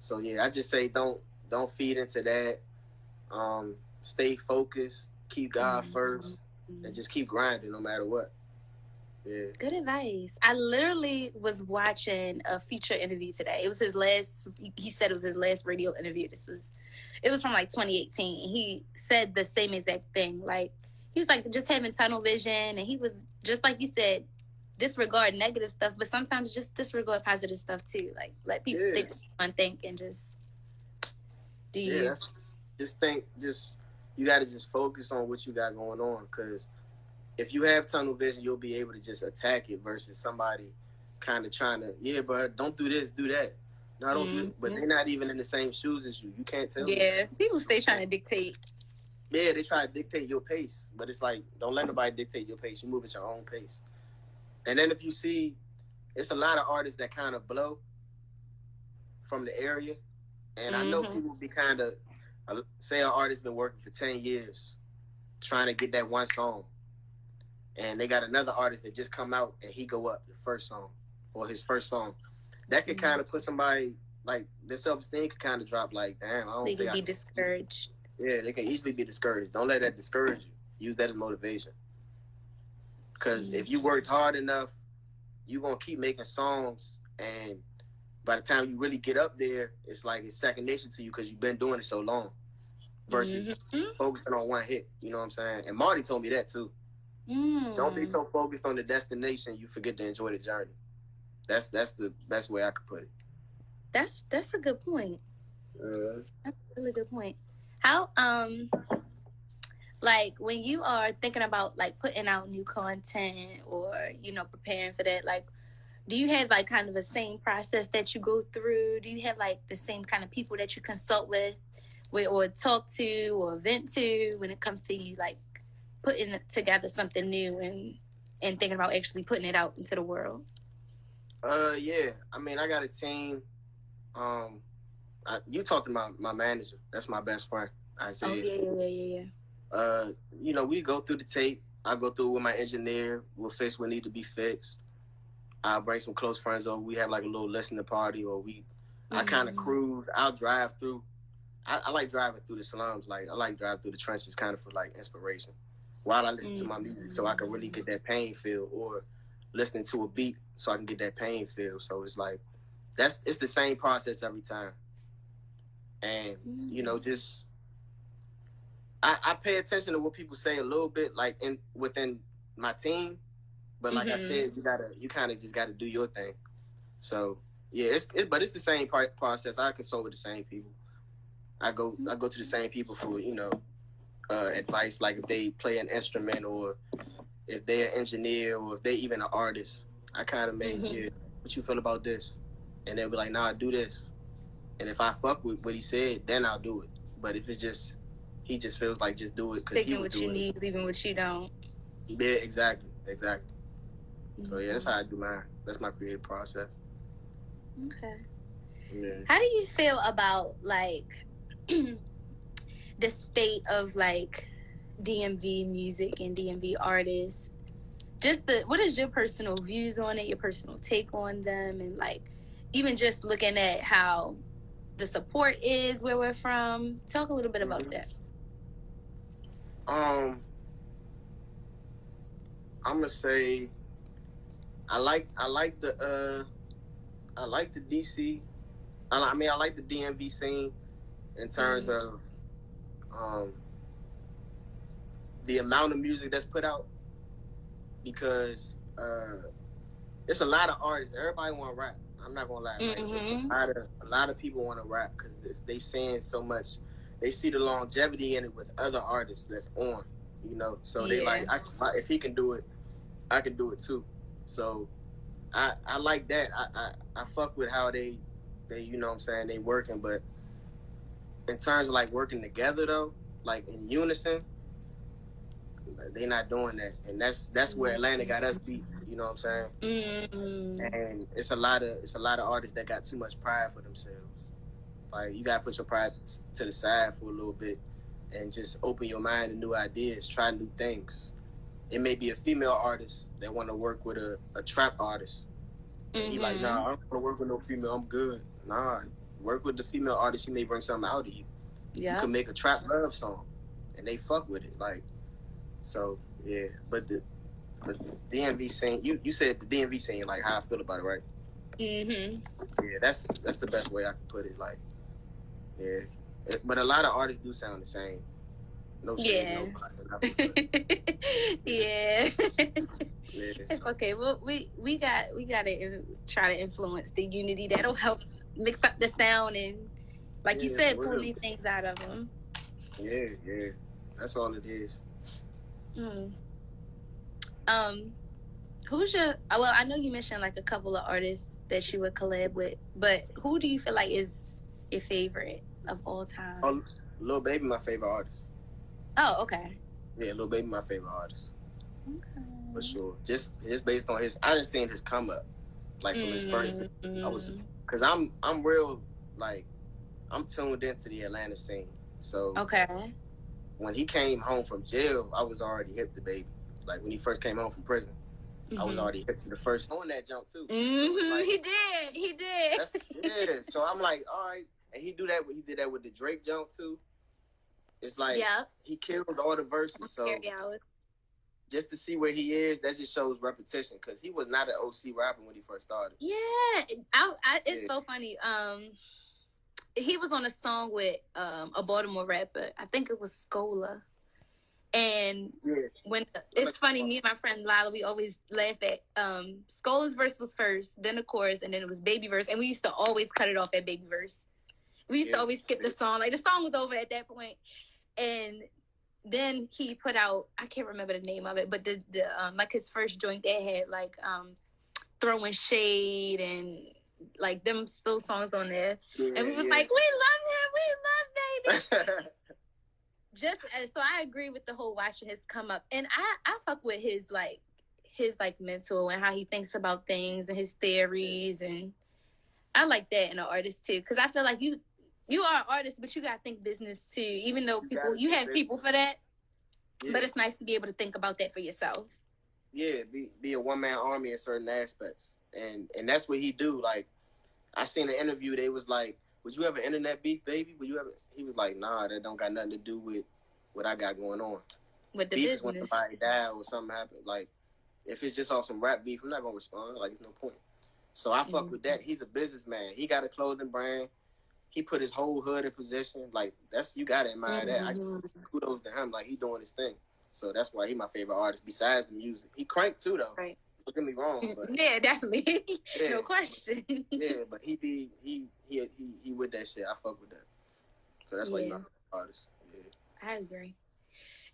so yeah, I just say don't feed into that. Stay focused. Keep God first. And just keep grinding no matter what. Yeah. Good advice. I literally was watching a Future interview today. It was his last, he said it was his last radio interview. It was from like 2018. He said the same exact thing. Like, he was like just having tunnel vision, and he was just like you said, disregard negative stuff, but sometimes just disregard positive stuff too. Like, let people think one thing and just do you. You got to just focus on what you got going on, because if you have tunnel vision, you'll be able to just attack it versus somebody kind of trying to, yeah, but don't do this, do that. No, don't do it. But they're not even in the same shoes as you. You can't tell me. Yeah, people stay trying to dictate. Yeah, they try to dictate your pace, but it's like, don't let nobody dictate your pace. You move at your own pace. And then if you see, it's a lot of artists that kind of blow from the area. And I know people be kind of, say an artist been working for 10 years trying to get that one song. And they got another artist that just come out and he go up the first song or his first song. That could kind of put somebody, like, their self-esteem could kind of drop, like, damn, I don't think they can be discouraged. Yeah, they can easily be discouraged. Don't let that discourage you. Use that as motivation. Because if you worked hard enough, you're going to keep making songs, and by the time you really get up there, it's like it's second nature to you because you've been doing it so long versus focusing on one hit. You know what I'm saying? And Marty told me that too. Don't be so focused on the destination you forget to enjoy the journey. That's the best way I could put it. That's a good point. That's a really good point. How like when you are thinking about like putting out new content or preparing for that, like do you have like kind of the same process that you go through? Do you have like the same kind of people that you consult with or talk to or vent to when it comes to you like putting together something new and thinking about actually putting it out into the world? Yeah. I mean, I got a team. You talked to my manager. That's my best friend. I say. Oh, yeah. We go through the tape. I go through it with my engineer. We'll fix what need to be fixed. I'll bring some close friends over. We have like a little listening party, or I kind of cruise. I'll drive through. I like driving through the slums. Like I like driving through the trenches, kind of for like inspiration, while I listen to my music, so I can really get that pain feel, or listening to a beat so I can get that pain feel. So it's like it's the same process every time. And just I pay attention to what people say a little bit, like within my team. But like I said, you kind of just got to do your thing. So yeah, but it's the same process. I consult with the same people. I go to the same people for advice, like if they play an instrument or if they're an engineer or if they even an artist. I kind of what you feel about this? And they'll be like, nah, do this. And if I fuck with what he said, then I'll do it. But if it's just, he just feels like just do it. Taking what you need, leaving what you don't. Yeah, exactly. So yeah, that's how I do mine. That's my creative process. Okay. Yeah. How do you feel about like the state of like DMV music and DMV artists? What is your personal views on it, your personal take on them, and like even just looking at how the support is where we're from? Talk a little bit about that. I'm gonna say I like the DC. I mean I like the DMV scene in terms of the amount of music that's put out, because it's a lot of artists. Everybody want to rap. I'm not gonna lie. Like, a lot of people want to rap because they seeing so much. They see the longevity in it with other artists that's on. So they like, if he can do it, I can do it too. So I like that. I fuck with how they what I'm saying, they working. But in terms of like working together though, like in unison, they not doing that. And that's where Atlanta got us beat. You know what I'm saying? And it's a lot of artists that got too much pride for themselves. Like you gotta put your pride to the side for a little bit and just open your mind to new ideas, try new things. It may be a female artist that want to work with a trap artist. And he like, nah, I don't want to work with no female. I'm good. Nah, work with the female artist. She may bring something out of you. Yeah. You can make a trap love song, and they fuck with it. Like, so yeah. But the DMV scene, you said the DMV scene, like how I feel about it, right? Yeah, that's the best way I can put it. Like, yeah. But a lot of artists do sound the same. No shade, yeah. It's okay. Well, we gotta try to influence the unity. That'll help mix up the sound and, like you said, pull new things out of them. Yeah. That's all it is. Mm. Who's your? Well, I know you mentioned like a couple of artists that you would collab with, but who do you feel like is your favorite of all time? Oh, Lil Baby, my favorite artist. Oh, okay. Yeah, Lil Baby, my favorite artist. Okay. For sure. Just based on his, I didn't see his come up, like from his first. I was, cause I'm real, like, I'm tuned into the Atlanta scene. So okay, when he came home from jail, I was already hip to Baby. Like when he first came home from prison, I was already hip to the first on that jump too. So like, he did. Yeah. So I'm like, all right, and he did that with the Drake jump too. It's like he kills all the verses. So just to see where he is, that just shows repetition because he was not an OC rapper when he first started. Yeah, it's so funny. He was on a song with a Baltimore rapper. I think it was Scola. And when it's funny, me and my friend Lila, we always laugh at Scola's verse was first, then the chorus, and then it was Baby verse, and we used to always cut it off at Baby verse. We used to always skip the song, like the song was over at that point, and then he put out, I can't remember the name of it, but the like his first joint that had like throwing shade and like them still songs on there, and we was like, we love him, Baby. Just so I agree with the whole watching his come up, and I fuck with his mental and how he thinks about things and his theories, and I like that in an artist too, because I feel like you are an artist, but you gotta think business too. Even though you have people for that, but it's nice to be able to think about that for yourself. Yeah, be a one man army in certain aspects, and that's what he do. Like I seen an interview, they was like, would you ever internet beef, Baby? Would you ever? He was like, nah, that don't got nothing to do with what I got going on. With the beef business. Is when somebody died or something happened. Like, if it's just off some rap beef, I'm not gonna respond. Like, there's no point. So I fuck with that. He's a businessman. He got a clothing brand. He put his whole hood in position. Like, that's, you gotta admire that. Kudos to him. Like, he doing his thing. So that's why he my favorite artist. Besides the music, he cranked too though. Right. Don't get me wrong, but yeah, definitely, no question. Yeah, but he with that shit. I fuck with that. So that's why he's my favorite artist. Yeah. I agree.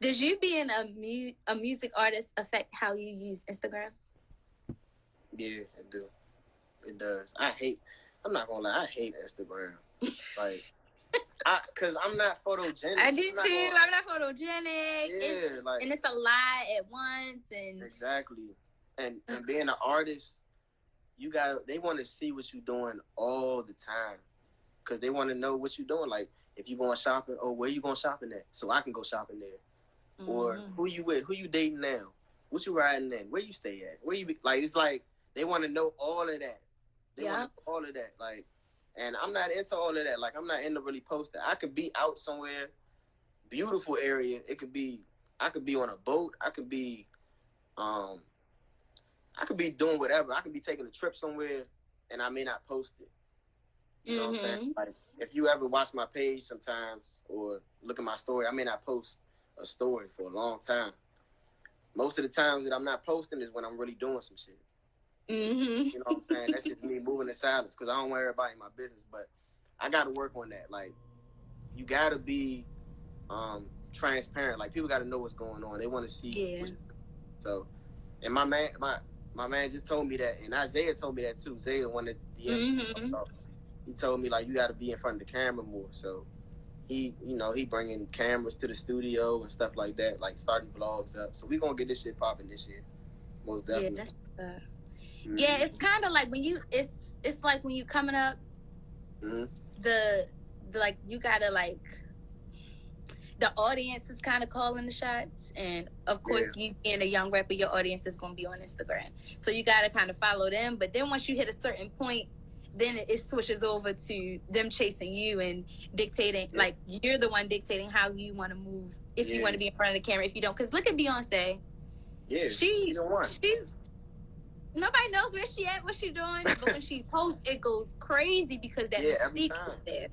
Does you being a music artist affect how you use Instagram? Yeah, it do. It does. I'm not gonna lie, I hate Instagram. Like, cause I'm not photogenic. I do too. I'm not photogenic. Yeah, and it's a lot at once, and exactly. And being an artist, they want to see what you're doing all the time, cause they want to know what you're doing. Like, if you going shopping, where you going shopping at? So I can go shopping there. Or who you with? Who you dating now? What you riding in? Where you stay at? Where you be? Like, it's like they want to know all of that. They want to know all of that. Like, and I'm not into all of that. Like, I'm not into really posting. I could be out somewhere, beautiful area. I could be on a boat. I could be doing whatever. I could be taking a trip somewhere, and I may not post it. You know what I'm saying? Like, if you ever watch my page sometimes or look at my story, I may not post a story for a long time. Most of the times that I'm not posting is when I'm really doing some shit. You know what I'm saying? That's just me moving in silence because I don't want everybody in my business. But I got to work on that. Like, you got to be transparent. Like, people got to know what's going on. They want to see. Yeah. So, and my man just told me that, and Isaiah told me that too. Isaiah wanted the he told me, like, you got to be in front of the camera more. So he bringing cameras to the studio and stuff like that, like starting vlogs up. So we gonna get this shit popping this year, most definitely. Yeah, that's yeah, it's kind of like when you it's like when you coming up, the like you gotta like the audience is kind of calling the shots, and of course you being a young rapper, your audience is gonna be on Instagram, so you gotta kind of follow them. But then once you hit a certain point, then it switches over to them chasing you and dictating, like you're the one dictating how you want to move, if you want to be in front of the camera, if you don't. Because look at Beyonce. Yeah, she nobody knows where she at, what she doing, but when she posts, it goes crazy because that mystique is there.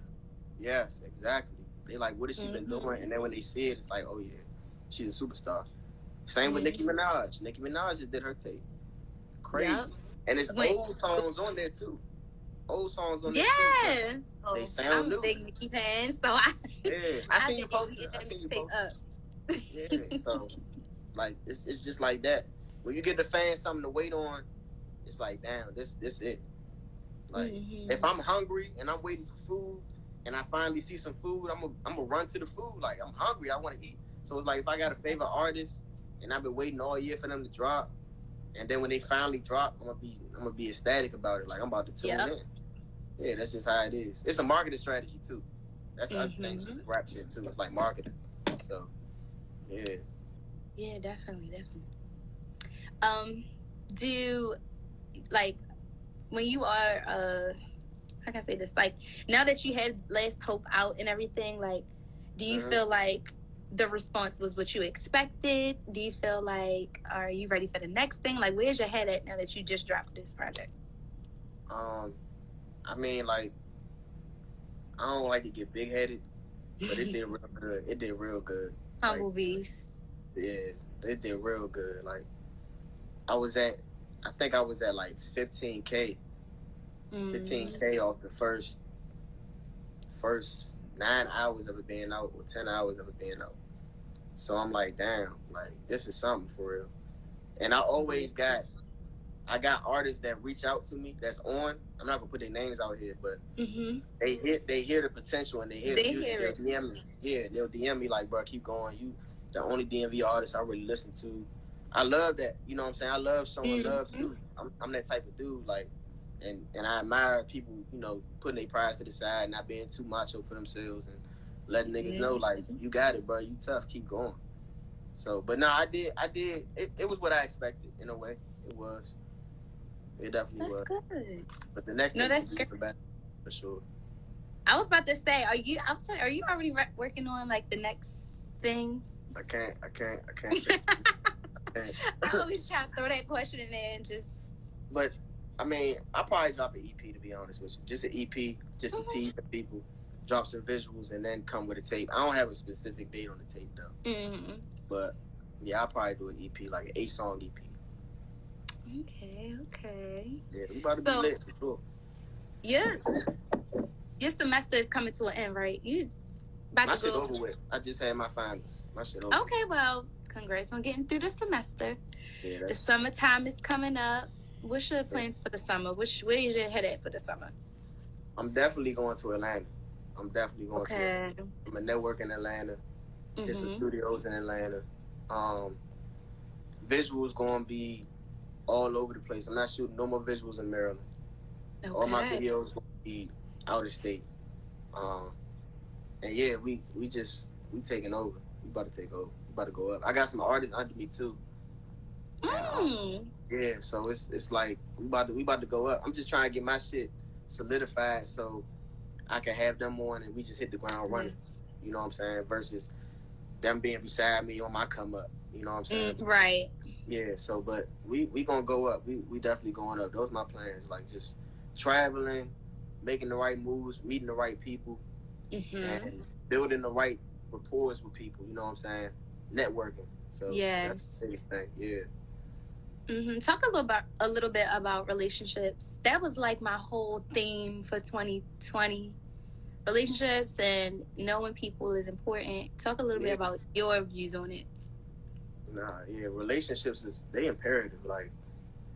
Yes, exactly. They like, what has she been doing? And then when they see it, it's like, oh yeah, she's a superstar. Same with Nicki Minaj. Nicki Minaj just did her tape. Crazy. And it's old songs on there too. Old songs on there too. They sound new. I'm a big Nicki fan, so Yeah, I I seen you didn't even post get it. I that seen you mixtape post up. it. Yeah, so like it's just like that. When you get the fans something to wait on, it's like damn, this it. Like if I'm hungry and I'm waiting for food and I finally see some food, I'm gonna run to the food. Like I'm hungry, I want to eat. So it's like if I got a favorite artist and I've been waiting all year for them to drop, and then when they finally drop, I'm gonna be ecstatic about it. Like I'm about to tune Yep. in. Yeah, that's just how it is. It's a marketing strategy too. That's the other thing with rap shit too. It's like marketing. So yeah. Yeah, definitely. Do like when you are how can I say this? Like now that you had Last Hope out and everything, like do you feel like the response was what you expected? Do you feel like are you ready for the next thing? Like where's your head at now that you just dropped this project? I mean, like I don't like to get big headed, but it did real good. It did real good. Like Humble beast. yeah, it did real good. Like I was at, I think I was at like 15K, 15K off the first 9 hours of it being out or 10 hours of it being out. So I'm like, damn, like this is something for real. And I got artists that reach out to me that's on. I'm not gonna put their names out here, but they hear the potential and they hear the music. They'll DM me. Yeah, they'll DM me like, bro, keep going. You the only DMV artist I really listen to. I love that. You know what I'm saying? I love showing love too. I'm that type of dude. Like, and I admire people, you know, putting their pride to the side, not being too macho for themselves, and letting niggas know like, you got it, bro. You tough. Keep going. So, but no, I did. It was what I expected in a way. It was. It definitely was. That's good. But the next No, tape that's will be good. even better for sure. I was about to say, are you? I'm sorry. Are you already working on like the next thing? I can't say. I can't. I always try to throw that question in there and just. But I mean, I'll probably drop an EP to be honest with you. Just an EP, just to tease the people, drop some visuals, and then come with a tape. I don't have a specific date on the tape though. But yeah, I'll probably do an EP, like an 8-song EP. Okay. Yeah, we about to be lit for sure. Yeah. Your semester is coming to an end, right? You about my to shit go over with. I just had my finals. My shit over. Okay, well, congrats on getting through the semester. Yeah, the summertime is coming up. What's your plans for the summer? Where is your head at for the summer? I'm definitely going to Atlanta. I'm definitely going to Atlanta. I'm a network in Atlanta. There's some studios in Atlanta. Visuals going to be all over the place. I'm not shooting no more visuals in Maryland. All my videos will be out of state. And yeah, we taking over. We about to take over. We about to go up. I got some artists under me too. And, yeah, so it's like we about to go up. I'm just trying to get my shit solidified so I can have them on and we just hit the ground running. You know what I'm saying? Versus them being beside me on my come up. You know what I'm saying? Right. Yeah, so but we gonna go up. We definitely going up. Those are my plans. Like just traveling, making the right moves, meeting the right people, and building the right rapport with people. You know what I'm saying? Networking. So that's the biggest thing. Yeah. Talk a little bit about relationships. That was like my whole theme for 2020. Relationships and knowing people is important. Talk a little bit about your views on it. Relationships they imperative. Like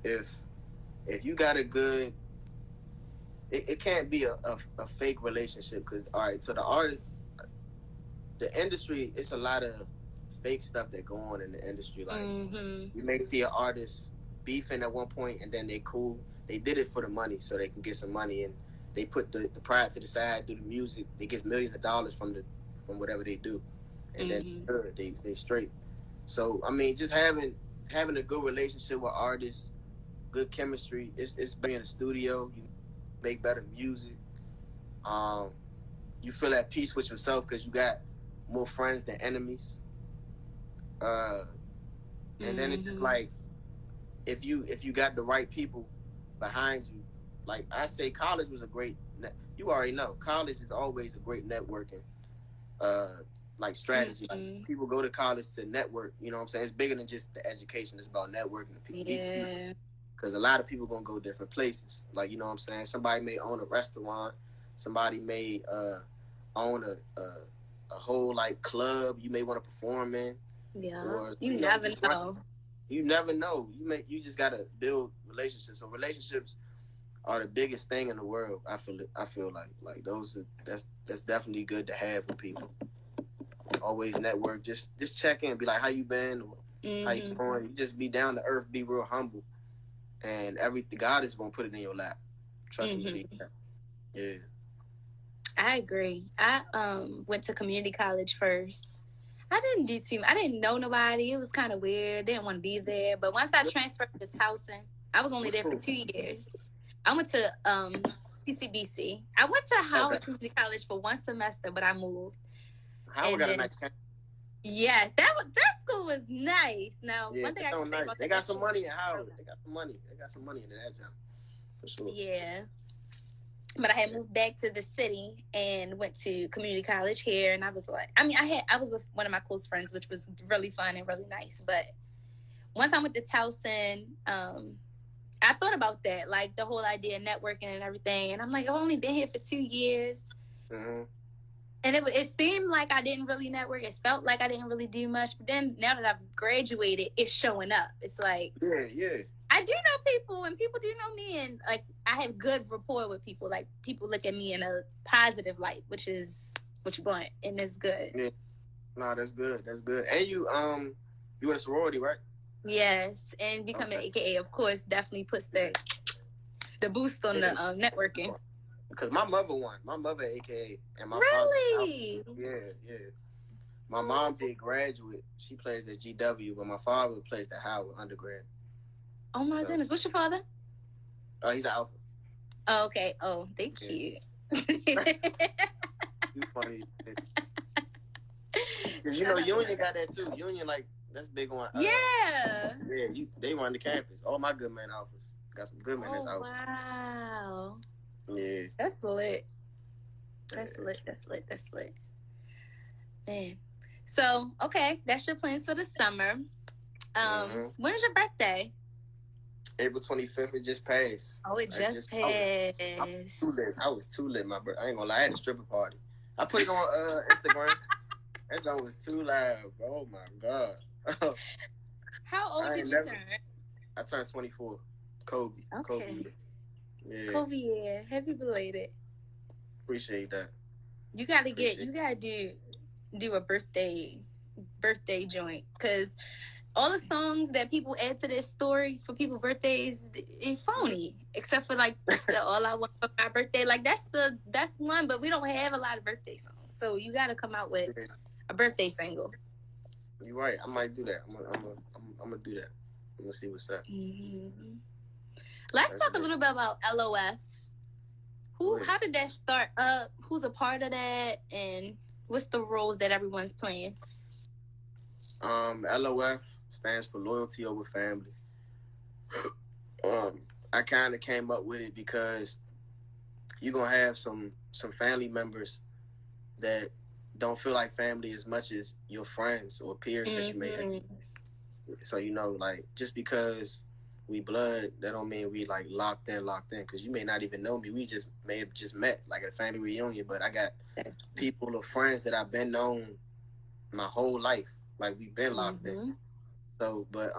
if you got a good, it can't be a fake relationship because all right. So the industry, it's a lot of fake stuff that go on in the industry. Like you may see an artist beefing at one point and then they cool. They did it for the money so they can get some money and they put the pride to the side, do the music. They get millions of dollars from whatever they do, and then they straight. So I mean, just having a good relationship with artists, good chemistry. It's better in the studio. You make better music. You feel at peace with yourself because you got more friends than enemies. And then it's just like if you got the right people behind you, like I say, college was a great. You already know, college is always a great networking, like strategy. Like people go to college to network. You know what I'm saying? It's bigger than just the education. It's about networking. People, because a lot of people gonna go different places. Like you know what I'm saying? Somebody may own a restaurant. Somebody may own whole like club you may want to perform in. Yeah, or you never know. You never know. You just gotta build relationships. So relationships are the biggest thing in the world. I feel like that's definitely good to have with people. Always network. Just check in. Be like, how you been? Or, how you doing? You just be down to earth. Be real humble, and God is gonna put it in your lap. Trust me. Yeah. I agree. I went to community college first. I didn't know nobody. It was kind of weird. Didn't want to be there. But once I transferred to Towson, I was only there for 2 years. I went to CCBC. I went to Howard Community College for 1 semester, but I moved. Howard got a nice campus. Yes, that school was nice. Now, one thing I can say about they got some money at Howard. They got some money. They got some money in that job, for sure. Yeah. But I had moved back to the city and went to community college here, and I was like, I was with one of my close friends, which was really fun and really nice. But once I went to Towson, I thought about that, like the whole idea of networking and everything. And I'm like, I've only been here for 2 years. Mm-hmm. And it seemed like I didn't really network. It felt like I didn't really do much. But then now that I've graduated, it's showing up. It's like, yeah. I do know people, and people do know me, and like I have good rapport with people. Like people look at me in a positive light, which is what you want, and it's good. Yeah. No, that's good. That's good. And you in a sorority, right? Yes, and becoming AKA, of course, definitely puts the boost on the networking. Because my mother won. My mother AKA, and my really? father. Yeah. My mom did graduate. She plays at GW, but my father plays at Howard undergrad. Oh my goodness! What's your father? He's an Alpha. Oh, okay. Oh, they cute. You funny. Cause Union got that too. Union that's big on. Yeah. They run the campus. All my good men Alphas got some good men that's Alpha. Wow. Yeah. That's lit. That's lit. Man. So, okay, that's your plans for the summer. When is your birthday? April 25th. It just passed. Oh, it just passed. I was too lit, my birthday. I ain't gonna lie. I had a stripper party. I put it on Instagram. That joint was too loud. Oh my god. How old did you turn? I turned 24. Kobe. Okay. Kobe. Yeah. Kobe, yeah. Happy belated. Appreciate that. You gotta do a birthday joint, because all the songs that people add to their stories for people's birthdays is phony, except for like the All I Want for My Birthday. Like that's one, but we don't have a lot of birthday songs, so you got to come out with a birthday single. You're right. I might do that. I'm gonna do that. I'm gonna see what's up. Mm-hmm. Let's talk a little bit about LOF. How did that start up? Who's a part of that, and what's the roles that everyone's playing? LOF stands for Loyalty Over Family. I kind of came up with it because you're gonna have some family members that don't feel like family as much as your friends or peers that you may have. So just because we blood, that don't mean we like locked in. Because you may not even know me. We may have just met like at a family reunion. But I got people or friends that I've been known my whole life. Like we've been locked in. So, but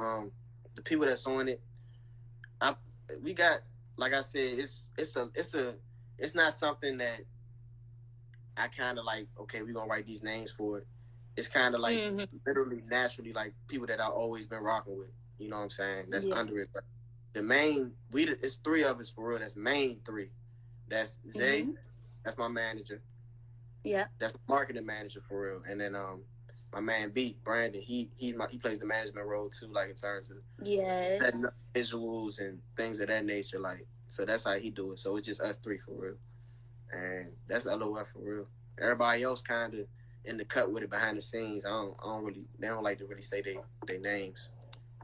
the people that's on it, we got, like I said, it's not something that I kind of like. Okay, we're gonna write these names for it. It's kind of like literally naturally like people that I've always been rocking with. You know what I'm saying? That's under it. But the main, it's 3 of us for real. That's main 3. That's Zay. That's my manager. Yeah. That's marketing manager for real. And then my man Beat Brandon. He plays the management role too. Like in terms of setting up visuals and things of that nature. Like so that's how he do it. So it's just us 3 for real. And that's LOF for real. Everybody else kind of in the cut with it behind the scenes. I don't really. They don't like to really say their names.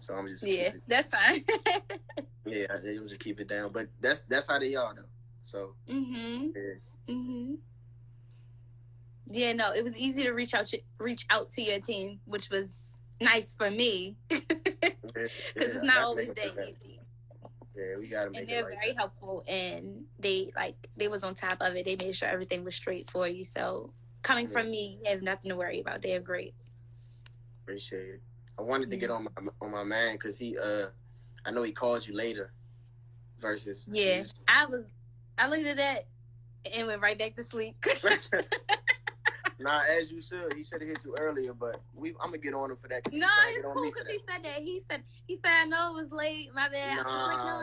So I'm just that's fine. Yeah, they will just keep it down. But that's how they are though. So yeah, no, it was easy to reach out to your team, which was nice for me because it's not always that easy. Yeah, we gotta make and they're very helpful, and they was on top of it. They made sure everything was straight for you. So Coming from me, you have nothing to worry about. They're great. Appreciate it. I wanted to get on my man because I know he called you later. Versus I looked at that and went right back to sleep. Nah, as you should. He should have hit you earlier, but I'm gonna get on him for that. No, it's cool because he said that. He said I know it was late. My bad. Nah,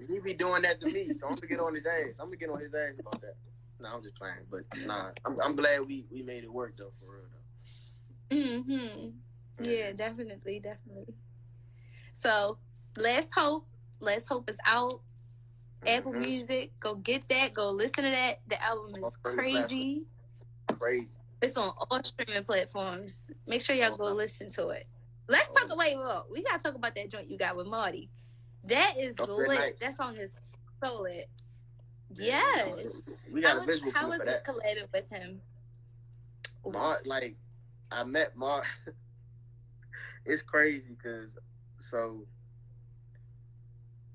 he be doing that to me, so I'm gonna get on his ass. I'm gonna get on his ass about that. Nah, I'm just playing, but nah, I'm glad we made it work though, for real though. Mm-hmm. Yeah, definitely. So Let's Hope is out. Apple Music, go get that. Go listen to that. The album is crazy. Crazy. It's on all streaming platforms. Make sure y'all go listen to it. Let's talk. Wait, we gotta talk about that joint you got with Marty. That is lit. That song is so lit. Yes. We got a visual clip for that. How was it collabing with him? I met Mark. It's crazy because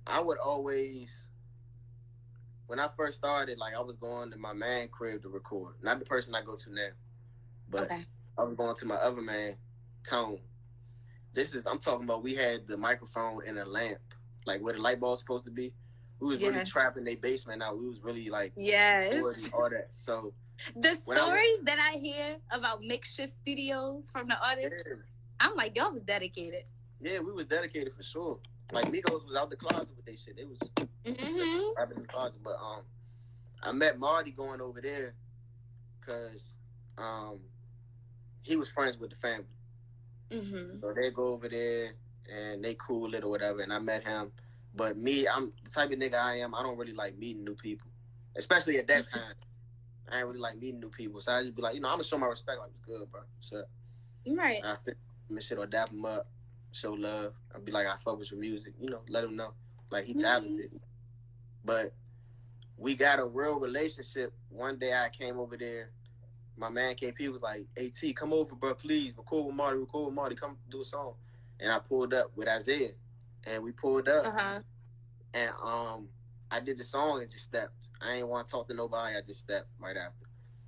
I would always, when I first started, like I was going to my man crib to record. Not the person I go to now, but I was going to my other man, Tone. I'm talking about, we had the microphone and a lamp, like where the light bulb's supposed to be. We was really trapping their basement out. We was really like all that. So the stories that I hear about makeshift studios from the artists, I'm like, y'all was dedicated. Yeah, we was dedicated for sure. Like Migos was out the closet with their shit. They was rapping in the closet. But I met Marty going over there because he was friends with the family. So they go over there and they cool it or whatever. And I met him. But me, I'm the type of nigga I am. I don't really like meeting new people, especially at that time. I ain't really like meeting new people. So I just be like, I'm gonna show my respect. Like, it's good, bro. What's up? Right. I fit him and shit or dap him up, show love. I'll be like, I fuck with your music. Let him know. Like, he talented. But we got a real relationship. One day I came over there. My man KP was like, AT, come over, bro, please. Record with Marty. Come do a song. And I pulled up with Isaiah. And we pulled up. And I did the song and just stepped. I ain't want to talk to nobody. I just stepped right after.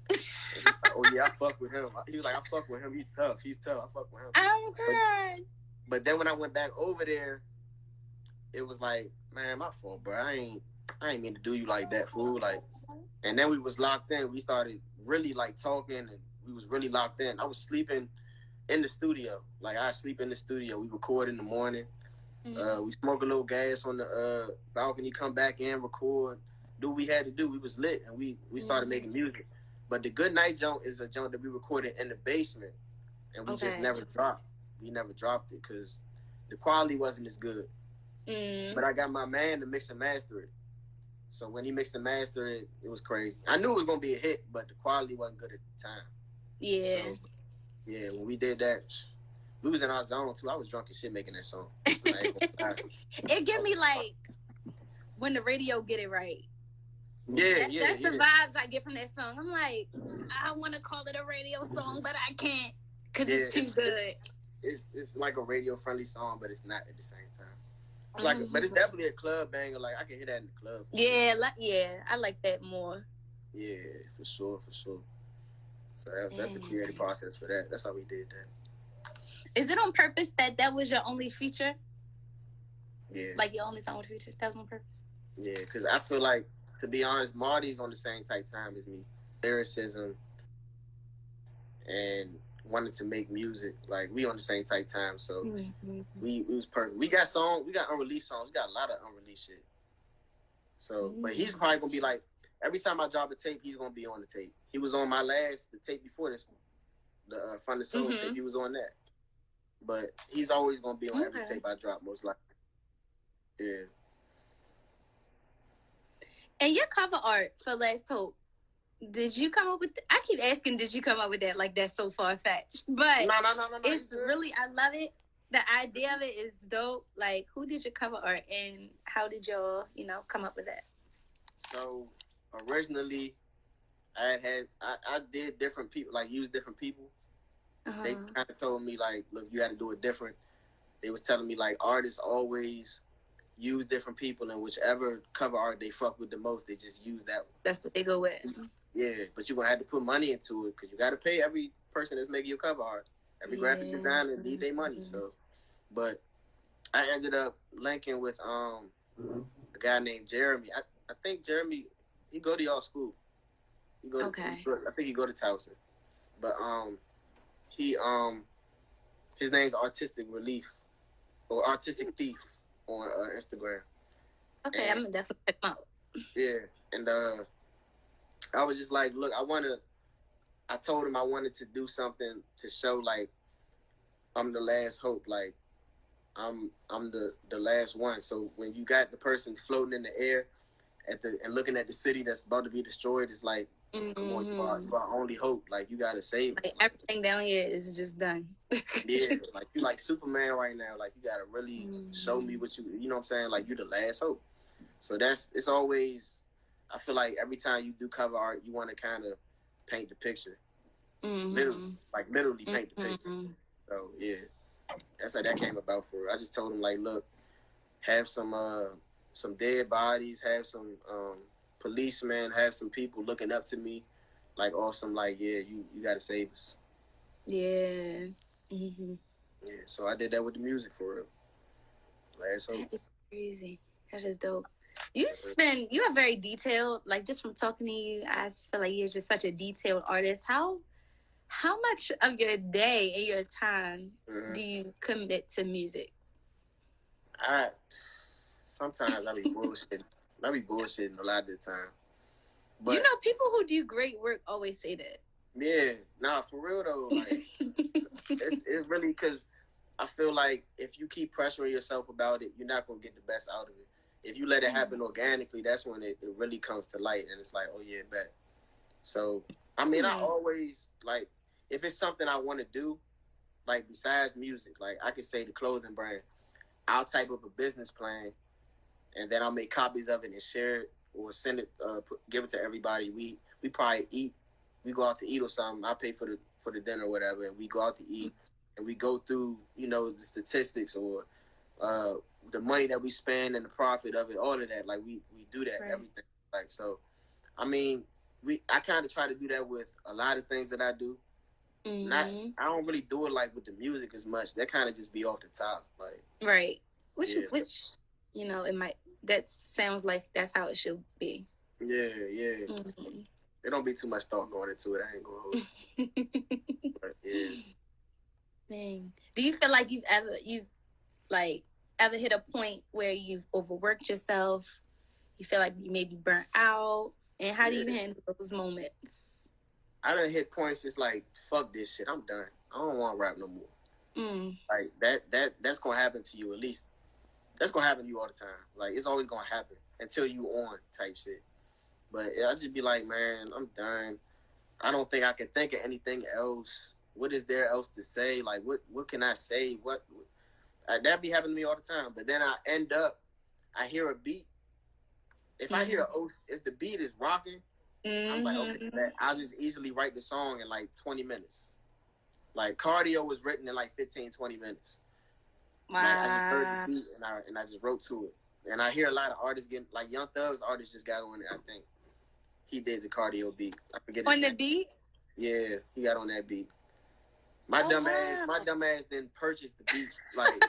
Like, oh, yeah, I fuck with him. He was like, I fuck with him. He's tough. I fuck with him. I'm good. But then when I went back over there, it was like, man, my fault, bro. I ain't mean to do you like that, fool. Like, and then we was locked in. We started really like talking, and we was really locked in. I was sleeping in the studio. Like, I sleep in the studio. We record in the morning. We smoke a little gas on the balcony, come back in, record, do what we had to do. We was lit, and we started making music. But the Good Night joint is a joint that we recorded in the basement, and we just never dropped. We never dropped it because the quality wasn't as good. But I got my man to mix and master it. So when he mixed and mastered it, it was crazy. I knew it was going to be a hit, but the quality wasn't good at the time. Yeah. So, yeah, when we did that, we was in our zone, too. I was drunk as shit making that song. It give me, like, when the radio get it right. That's the vibes I get from that song. I'm like, I want to call it a radio song, but I can't because it's too good. It's like a radio-friendly song, but it's not at the same time. It's like, but it's definitely a club banger. Like, I can hear that in the club. I like that more. Yeah, for sure. So that's the creative process for that. That's how we did that. Is it on purpose that was your only feature? Yeah. Like your only song with feature? That was on purpose? Yeah, because I feel like, to be honest, Marty's on the same type time as me. Lyricism and wanted to make music. Like, we on the same type time, so we was perfect. We got unreleased songs. We got a lot of unreleased shit. So, but he's probably gonna be like, every time I drop a tape, he's gonna be on the tape. He was on the tape before this one, the From the Soul tape. He was on that. But he's always gonna be on every tape I drop, most likely. Yeah. And your cover art for Last Hope, did you come up with? I keep asking, did you come up with that? Like, that's so far fetched, but no. It's really, I love it. The idea of it is dope. Like, who did your cover art, and how did y'all, come up with that? So originally, I did different people, like use different people. They kind of told me like, look, you got to do it different. They was telling me like, artists always use different people, and whichever cover art they fuck with the most, they just use that one. That's what they go with. Yeah, but you're gonna have to put money into it because you got to pay every person that's making your cover art. Every graphic designer need their money. So, but I ended up linking with a guy named Jeremy. I think Jeremy, he go to y'all school. He go to, I think he go to Towson. But he his name's Artistic Relief or Artistic Thief on Instagram. Okay, I'm gonna definitely check him out. Yeah, and I was just like, look, I told him I wanted to do something to show like I'm the last hope, like I'm the last one. So when you got the person floating in the air and looking at the city that's about to be destroyed, it's like, come on, you are only hope. Like you gotta save us. Like, everything down here is just done. Yeah, like you like Superman right now. Like you gotta really show me what you know what I'm saying? Like you the last hope. So it's always, I feel like every time you do cover art, you want to kind of paint the picture. Literally paint the picture. So yeah, that's how that came about for real. I just told him like, look, have some dead bodies, have some policemen, have some people looking up to me, like awesome, like yeah, you gotta save us. Yeah. Yeah. So I did that with the music for real. Last hope. That is crazy. That is dope. You are very detailed. Like just from talking to you, I feel like you're just such a detailed artist. How much of your day and your time do you commit to music? Sometimes I be bullshitting. I be bullshitting a lot of the time. But you know, people who do great work always say that. Yeah, nah, for real though. Like, it's really because I feel like if you keep pressuring yourself about it, you're not gonna get the best out of it. If you let it happen organically, that's when it really comes to light, and it's like, oh yeah, bet. So I mean, I always like if it's something I want to do, like besides music, like I could say the clothing brand, I'll type up a business plan, and then I'll make copies of it and share it or send it, give it to everybody. We probably eat. We go out to eat or something. I pay for the dinner or whatever, and we go out to eat, and we go through, you know, the statistics or the money that we spend and the profit of it, all of that. Like we do that, everything. Like so, I mean, I kind of try to do that with a lot of things that I do. I don't really do it like with the music as much. That kind of just be off the top, like right. Which you know, that sounds like that's how it should be. Yeah. There don't be too much thought going into it. I ain't gonna hold it. But yeah. Dang. Do you feel like you've ever hit a point where you've overworked yourself? You feel like you may be burnt out? And how do you handle those moments? I done hit points it's like, fuck this shit. I'm done. I don't want to rap no more. Like that's gonna happen to you at least. That's gonna happen to you all the time. Like it's always gonna happen until you on type shit. But I just be like, man, I'm done. I don't think I can think of anything else. What is there else to say? Like, what can I say? What that be happening to me all the time. But then I hear a beat. If I hear if the beat is rocking, I'm like, okay, I'll just easily write the song in like 20 minutes. Like Cardio was written in like 15, 20 minutes. Wow. Like I just heard the beat and I just wrote to it. And I hear a lot of artists getting, like Young Thug's artist just got on it, I think. He did the Cardio beat. I forget on the beat? Yeah, he got on that beat. My dumb ass didn't purchase the beat. Like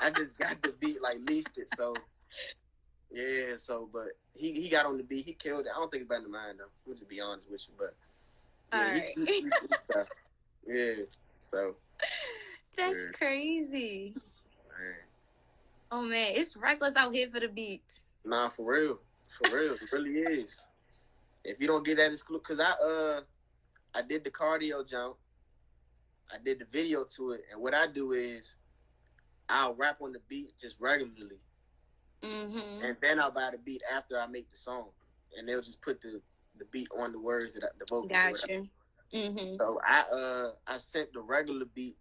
I just got the beat, like leafed it. So yeah, but he got on the beat, he killed it. I don't think it's better than mine though. I'm just be honest with you, but yeah, yeah. So that's crazy. Man. Oh man, it's reckless out here for the beats. Nah, for real, it really is. If you don't get that exclusive, because I did the Cardio jump, I did the video to it, and what I do is I'll rap on the beat just regularly, and then I'll buy the beat after I make the song, and they'll just put the beat on the words that the vocals. Gotcha. So I sent the regular beat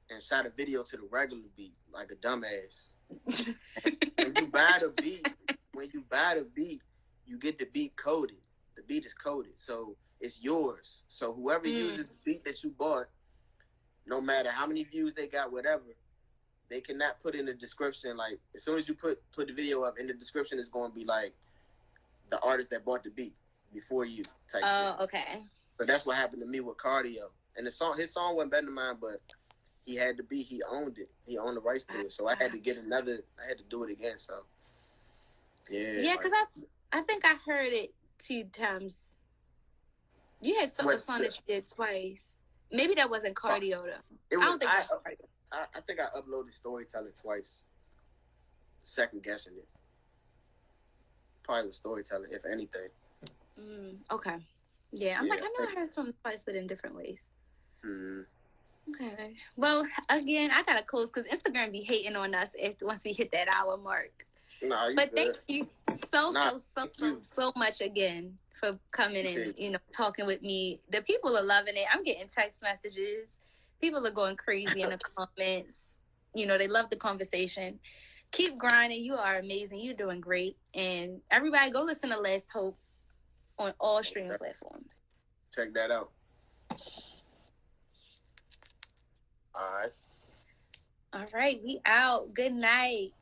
and shot a video to the regular beat like a dumbass. When you buy the beat, you get the beat coded. The beat is coded, so it's yours. So whoever uses the beat that you bought, no matter how many views they got, whatever, they cannot put in the description, like, as soon as you put the video up, in the description, it's going to be like the artist that bought the beat before you type Oh, okay. So that's what happened to me with Cardio. And his song wasn't better than mine, but he had the beat, he owned it. He owned the rights to it. So I had to do it again. So yeah, because I think I heard it 2 times. You had a song that you did twice. Maybe that wasn't Cardio though. I don't think that was Cardio. I think I uploaded Storytelling twice. Second guessing it. Probably with Storytelling, if anything. Okay. Yeah, I'm like, I know I heard something twice, but in different ways. Okay. Well, again, I gotta close because Instagram be hating on us once we hit that hour mark. Nah, but good. Thank you so much again for coming and talking with me. The people are loving it. I'm getting text messages. People are going crazy in the comments. They love the conversation. Keep grinding. You are amazing. You're doing great. And everybody, go listen to Last Hope on all streaming platforms. Check that out. All right. All right. We out. Good night.